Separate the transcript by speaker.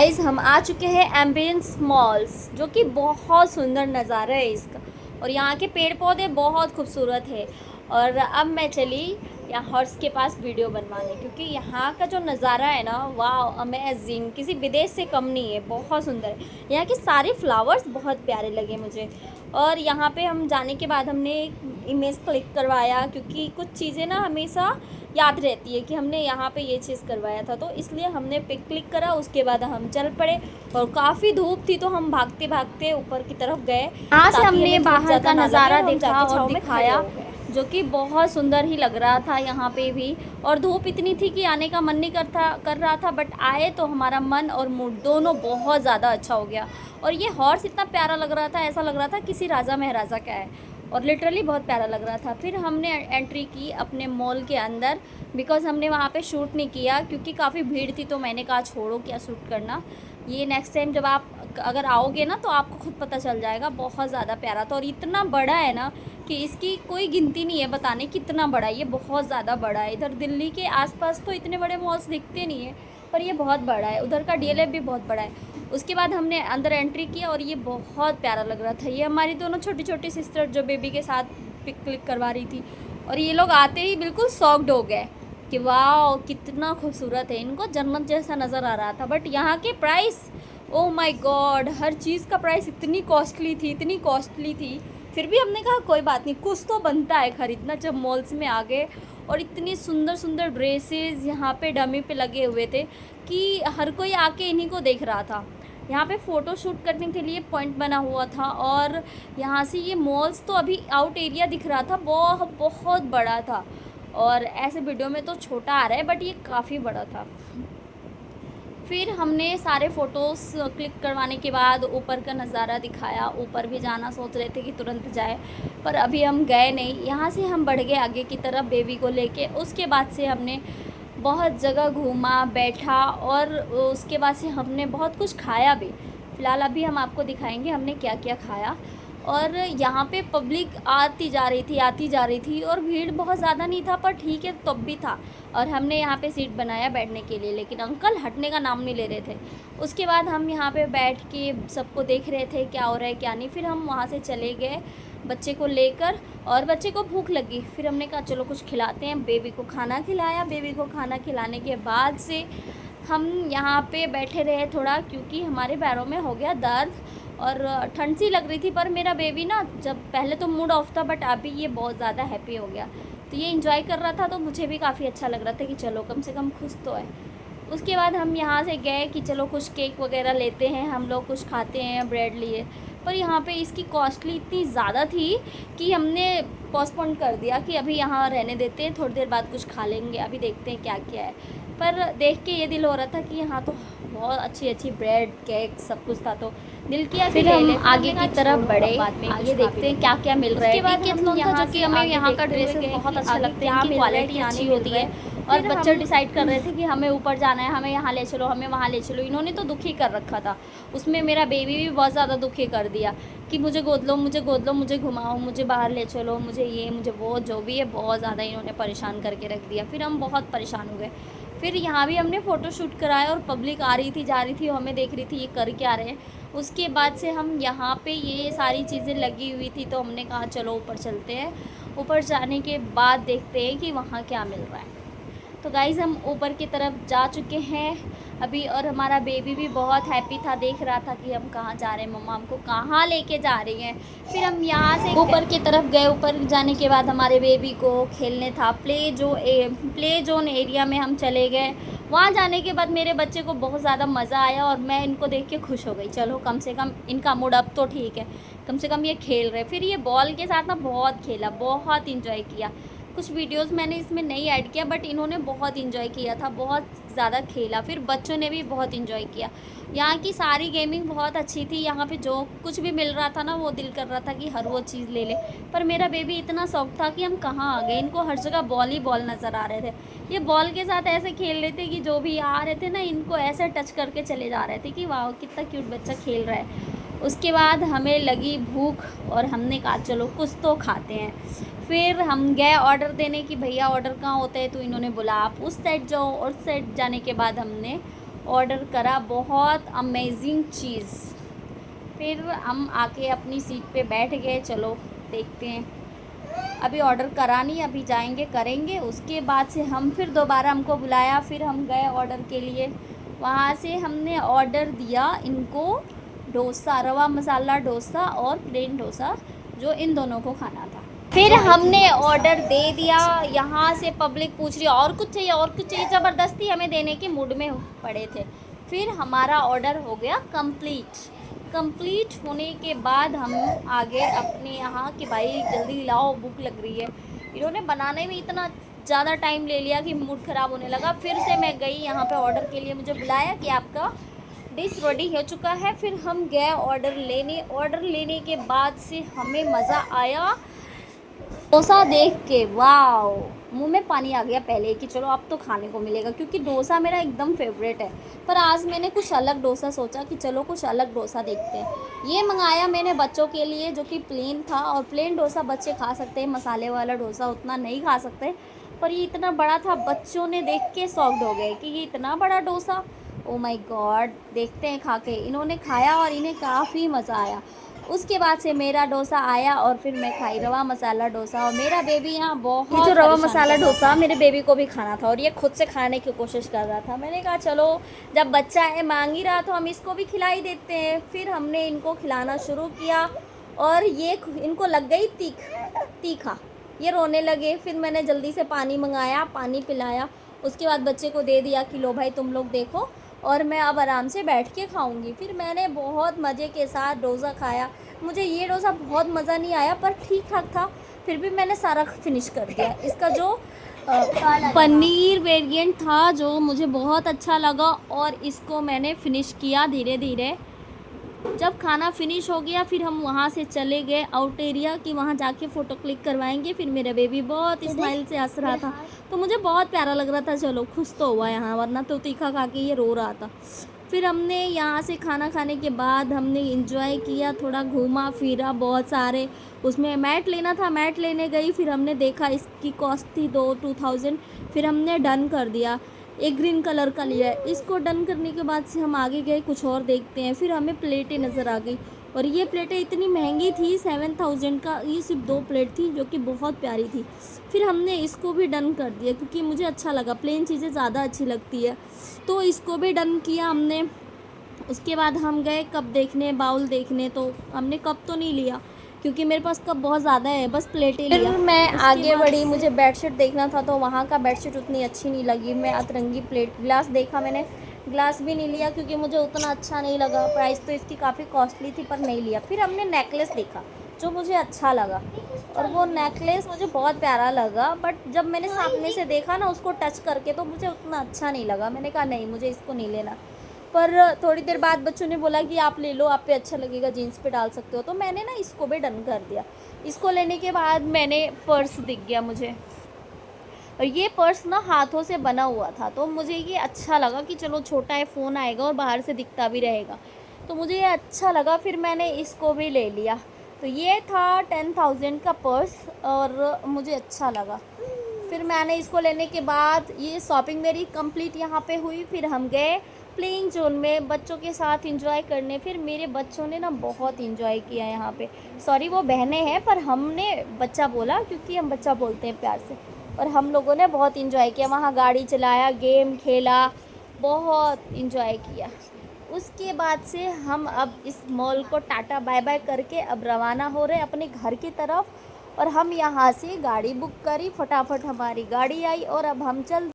Speaker 1: Guys हम आ चुके हैं एम्बियंस मॉल्स, जो कि बहुत सुंदर नज़ारा है इसका। और यहाँ के पेड़ पौधे बहुत खूबसूरत है। और अब मैं चली यहाँ हॉर्स के पास वीडियो बनवाने, क्योंकि यहाँ का जो नज़ारा है ना, वाह अमेजिंग, किसी विदेश से कम नहीं है, बहुत सुंदर है। यहाँ के सारे फ्लावर्स बहुत प्यारे लगे मुझे। और यहाँ पे हम जाने के बाद हमने एक इमेज क्लिक करवाया, क्योंकि कुछ चीज़ें ना हमेशा याद रहती है कि हमने यहाँ पे ये चीज़ करवाया था, तो इसलिए हमने पिक क्लिक करा। उसके बाद हम चल पड़े और काफ़ी धूप थी, तो हम भागते भागते ऊपर की तरफ गए। यहाँ से हमने बाहर का नज़ारा देखा और दिखाया, जो कि बहुत सुंदर ही लग रहा था यहाँ पे भी। और धूप इतनी थी कि आने का मन नहीं कर रहा था, बट आए तो हमारा मन और मूड दोनों बहुत ज़्यादा अच्छा हो गया। और ये हॉर्स इतना प्यारा लग रहा था, ऐसा लग रहा था किसी राजा महाराजा का है, और लिटरली बहुत प्यारा लग रहा था। फिर हमने एंट्री की अपने मॉल के अंदर, बिकॉज़ हमने वहाँ पे शूट नहीं किया क्योंकि काफ़ी भीड़ थी, तो मैंने कहा छोड़ो क्या शूट करना, ये नेक्स्ट टाइम जब आप अगर आओगे ना तो आपको खुद पता चल जाएगा। बहुत ज़्यादा प्यारा था और इतना बड़ा है ना कि इसकी कोई गिनती नहीं है बताने कितना बड़ा है। ये बहुत ज़्यादा बड़ा है। इधर दिल्ली के आसपास तो इतने बड़े मॉल्स दिखते नहीं है, पर ये बहुत बड़ा है। उधर का डीएलएफ भी बहुत बड़ा है। उसके बाद हमने अंदर एंट्री किया और ये बहुत प्यारा लग रहा था। ये हमारी दोनों छोटी छोटी सिस्टर जो बेबी के साथ पिक क्लिक करवा रही थी, और ये लोग आते ही बिल्कुल शॉक्ड हो गए कि वाह कितना खूबसूरत है, इनको जन्नत जैसा नज़र आ रहा था। बट यहाँ के प्राइस, ओ माय गॉड, हर चीज़ का प्राइस इतनी कॉस्टली थी। फिर भी हमने कहा कोई बात नहीं, कुछ तो बनता है ख़रीदना। जब मॉल्स में आ गए और इतनी सुंदर सुंदर ड्रेसेस यहाँ पे डमी पे लगे हुए थे कि हर कोई आके इन्हीं को देख रहा था। यहाँ पे फ़ोटो शूट करने के लिए पॉइंट बना हुआ था, और यहाँ से ये मॉल्स तो अभी आउट एरिया दिख रहा था, बहुत बड़ा था। और ऐसे वीडियो में तो छोटा आ रहा है, बट ये काफ़ी बड़ा था। फिर हमने सारे फ़ोटोज़ क्लिक करवाने के बाद ऊपर का नज़ारा दिखाया। ऊपर भी जाना सोच रहे थे कि तुरंत जाए, पर अभी हम गए नहीं। यहाँ से हम बढ़ गए आगे की तरफ बेबी को लेके। उसके बाद से हमने बहुत जगह घूमा, बैठा, और उसके बाद से हमने बहुत कुछ खाया भी। फ़िलहाल अभी हम आपको दिखाएंगे हमने क्या क्या खाया। और यहाँ पे पब्लिक आती जा रही थी, और भीड़ बहुत ज़्यादा नहीं था, पर ठीक है तब भी था। और हमने यहाँ पे सीट बनाया बैठने के लिए, लेकिन अंकल हटने का नाम नहीं ले रहे थे। उसके बाद हम यहाँ पे बैठ के सबको देख रहे थे क्या हो रहा है क्या नहीं। फिर हम वहाँ से चले गए बच्चे को लेकर, और बच्चे को भूख लगी। फिर हमने कहा चलो कुछ खिलाते हैं। बेबी को खाना खिलाया। बेबी को खाना खिलाने के बाद से हम यहाँ पे बैठे रहे थोड़ा, क्योंकि हमारे पैरों में हो गया दर्द और ठंड सी लग रही थी। पर मेरा बेबी ना, जब पहले तो मूड ऑफ था, बट अभी ये बहुत ज़्यादा हैप्पी हो गया, तो ये इंजॉय कर रहा था। तो मुझे भी काफ़ी अच्छा लग रहा था कि चलो कम से कम खुश तो है। उसके बाद हम यहाँ से गए कि चलो कुछ केक वगैरह लेते हैं, हम लोग कुछ खाते हैं, ब्रेड लिए। पर यहाँ पे इसकी कॉस्टली इतनी ज़्यादा थी कि हमने पोस्टपोन कर दिया कि अभी यहाँ रहने देते हैं, थोड़ी देर बाद कुछ खा लेंगे, अभी देखते हैं क्या क्या है। पर देख के ये दिल हो रहा था कि यहाँ तो बहुत अच्छी ब्रेड केक सब कुछ था, तो दिल किया फिर हम आगे की तरफ बढ़े। आगे देखते हैं क्या क्या मिल रहा है। डिकैथलॉन था, जो कि हमें यहाँ का ड्रेसेस बहुत अच्छा लगता है, इनकी क्वालिटी अच्छी होती है। और बच्चे डिसाइड कर रहे थे कि हमें ऊपर जाना है, हमें यहाँ ले चलो, हमें वहाँ ले चलो। इन्होंने तो दुखी कर रखा था। उसमें मेरा बेबी भी बहुत ज़्यादा दुखी कर दिया कि मुझे गोद लो, मुझे घुमाओ, मुझे बाहर ले चलो, मुझे ये मुझे वो, जो भी है बहुत ज़्यादा इन्होंने परेशान करके रख दिया। फिर हम बहुत परेशान हो गए। फिर यहाँ भी हमने फ़ोटो शूट कराया, और पब्लिक आ रही थी जा रही थी, हमें देख रही थी ये कर क्या रहे हैं। उसके बाद से हम यहाँ पे ये सारी चीज़ें लगी हुई थी, तो हमने कहा चलो ऊपर चलते हैं। ऊपर जाने के बाद देखते हैं कि वहाँ क्या मिल रहा है। तो गाइज़ हम ऊपर की तरफ जा चुके हैं अभी, और हमारा बेबी भी बहुत हैप्पी था, देख रहा था कि हम कहाँ जा रहे हैं, मम्मा हमको कहाँ लेके जा रही हैं। फिर हम यहाँ से ऊपर की तरफ गए। ऊपर जाने के बाद हमारे बेबी को खेलने था प्ले जोन एरिया में हम चले गए। वहाँ जाने के बाद मेरे बच्चे को बहुत ज़्यादा मज़ा आया, और मैं इनको देख के खुश हो गई। चलो कम से कम इनका मूड अब तो ठीक है, कम से कम ये खेल रहे। फिर ये बॉल के साथ ना बहुत खेला, बहुत इंजॉय किया। कुछ वीडियोस मैंने इसमें नहीं ऐड किया, बट इन्होंने बहुत इंजॉय किया था, बहुत ज़्यादा खेला। फिर बच्चों ने भी बहुत इंजॉय किया। यहाँ की सारी गेमिंग बहुत अच्छी थी। यहाँ पे जो कुछ भी मिल रहा था ना, वो दिल कर रहा था कि हर वो चीज़ ले ले। पर मेरा बेबी इतना शौक था कि हम कहाँ आ गए, इनको हर जगह बॉल ही बॉल नज़र आ रहे थे। ये बॉल के साथ ऐसे खेल रहे थे कि जो भी आ रहे थे ना, इनको ऐसे टच करके चले जा रहे थे कि वाह कितना क्यूट बच्चा खेल रहा है। उसके बाद हमें लगी भूख, और हमने कहा चलो कुछ तो खाते हैं। फिर हम गए ऑर्डर देने कि भैया ऑर्डर कहाँ होता है, तो इन्होंने बोला आप उस साइड जाओ, और उस साइड जाने के बाद हमने ऑर्डर करा, बहुत अमेजिंग चीज़। फिर हम आके अपनी सीट पे बैठ गए। चलो देखते हैं, अभी ऑर्डर करा नहीं, अभी जाएंगे करेंगे। उसके बाद से हम फिर दोबारा हमको बुलाया, फिर हम गए ऑर्डर के लिए। वहाँ से हमने ऑर्डर दिया इनको डोसा, रवा मसाला डोसा और प्लेन डोसा, जो इन दोनों को खाना था। फिर हमने ऑर्डर दे दिया। यहाँ से पब्लिक पूछ रही और कुछ चाहिए और कुछ चाहिए, ज़बरदस्ती हमें देने के मूड में पड़े थे। फिर हमारा ऑर्डर हो गया कंप्लीट होने के बाद हम आगे अपने यहाँ कि भाई जल्दी लाओ, भूख लग रही है। इन्होंने बनाने में इतना ज़्यादा टाइम ले लिया कि मूड ख़राब होने लगा। फिर से मैं गई यहाँ पे ऑर्डर के लिए, मुझे बुलाया कि आपका डिश रेडी हो चुका है। फिर हम गए ऑर्डर लेने के बाद से हमें मज़ा आया डोसा देख के। वाओ, मुंह में पानी आ गया पहले कि चलो अब तो खाने को मिलेगा, क्योंकि डोसा मेरा एकदम फेवरेट है। पर आज मैंने कुछ अलग डोसा सोचा कि चलो कुछ अलग डोसा देखते हैं। ये मंगाया मैंने बच्चों के लिए, जो कि प्लेन था। और प्लेन डोसा बच्चे खा सकते हैं, मसाले वाला डोसा उतना नहीं खा सकते। पर ये इतना बड़ा था, बच्चों ने देख के शॉक्ड हो गए कि ये इतना बड़ा डोसा, ओ माय गॉड। देखते हैं खा के। इन्होंने खाया और इन्हें काफ़ी मज़ा आया। उसके बाद से मेरा डोसा आया और फिर मैं खाई रवा मसाला डोसा। और मेरा बेबी यहाँ बहुत, ये जो रवा मसाला डोसा मेरे बेबी को भी खाना था और ये खुद से खाने की कोशिश कर रहा था। मैंने कहा चलो जब बच्चा है मांग ही रहा तो हम इसको भी खिला ही देते हैं। फिर हमने इनको खिलाना शुरू किया और ये इनको लग गई तीखा, ये रोने लगे। फिर मैंने जल्दी से पानी मंगाया, पानी पिलाया। उसके बाद बच्चे को दे दिया कि लो भाई तुम लोग देखो और मैं अब आराम से बैठ के खाऊंगी। फिर मैंने बहुत मज़े के साथ डोसा खाया। मुझे ये डोसा बहुत मज़ा नहीं आया, पर ठीक ठाक था। फिर भी मैंने सारा फिनिश कर दिया। इसका जो पनीर वेरिएंट था जो मुझे बहुत अच्छा लगा, और इसको मैंने फिनिश किया धीरे धीरे। जब खाना फिनिश हो गया फिर हम वहाँ से चले गए आउट एरिया कि वहाँ जाके फ़ोटो क्लिक करवाएंगे। फिर मेरा बेबी बहुत स्माइल से हंस रहा था, तो मुझे बहुत प्यारा लग रहा था। चलो खुश तो हुआ यहाँ, वरना तो तीखा खा के ये रो रहा था। फिर हमने यहाँ से खाना खाने के बाद हमने इंजॉय किया, थोड़ा घूमा फिरा बहुत सारे। उसमें मैट लेना था, मैट लेने गई। फिर हमने देखा इसकी कॉस्ट थी 2000। फिर हमने डन कर दिया, एक ग्रीन कलर का लिया है। इसको डन करने के बाद से हम आगे गए कुछ और देखते हैं। फिर हमें प्लेटें नज़र आ गई, और ये प्लेटें इतनी महंगी थी, 7000 का ये सिर्फ 2 प्लेट थी, जो कि बहुत प्यारी थी। फिर हमने इसको भी डन कर दिया क्योंकि मुझे अच्छा लगा, प्लेन चीज़ें ज़्यादा अच्छी लगती है, तो इसको भी डन किया हमने। उसके बाद हम गए कप देखने, बाउल देखने। तो हमने कप तो नहीं लिया क्योंकि मेरे पास कप बहुत ज़्यादा है, बस प्लेटें लिया। फिर मैं आगे बढ़ी, मुझे बेडशीट देखना था, तो वहाँ का बेडशीट उतनी अच्छी नहीं लगी। मैं अतरंगी प्लेट ग्लास देखा, मैंने ग्लास भी नहीं लिया क्योंकि मुझे उतना अच्छा नहीं लगा। प्राइस तो इसकी काफ़ी कॉस्टली थी, पर नहीं लिया। फिर हमने नेकलेस देखा जो मुझे अच्छा लगा, और वो नेकलेस मुझे बहुत प्यारा लगा। बट जब मैंने सामने से देखा ना उसको टच करके, तो मुझे उतना अच्छा नहीं लगा। मैंने कहा नहीं, मुझे इसको नहीं लेना। पर थोड़ी देर बाद बच्चों ने बोला कि आप ले लो, आप पे अच्छा लगेगा, जीन्स पे डाल सकते हो। तो मैंने ना इसको भी डन कर दिया। इसको लेने के बाद मैंने पर्स दिख गया मुझे, और ये पर्स ना हाथों से बना हुआ था, तो मुझे ये अच्छा लगा कि चलो छोटा है, फ़ोन आएगा और बाहर से दिखता भी रहेगा, तो मुझे ये अच्छा लगा। फिर मैंने इसको भी ले लिया। तो ये था 10,000 का पर्स और मुझे अच्छा लगा। फिर मैंने इसको लेने के बाद ये शॉपिंग मेरी कंप्लीट यहाँ पे हुई। फिर हम गए प्लेइंग जोन में बच्चों के साथ एंजॉय करने। फिर मेरे बच्चों ने ना बहुत एंजॉय किया यहाँ पे। सॉरी वो बहनें हैं, पर हमने बच्चा बोला क्योंकि हम बच्चा बोलते हैं प्यार से। और हम लोगों ने बहुत एंजॉय किया, वहाँ गाड़ी चलाया, गेम खेला, बहुत एंजॉय किया। उसके बाद से हम अब इस मॉल को टाटा बाय बाय करके अब रवाना हो रहे अपने घर की तरफ। और हम यहाँ से गाड़ी बुक करी, फटाफट हमारी गाड़ी आई और अब हम चल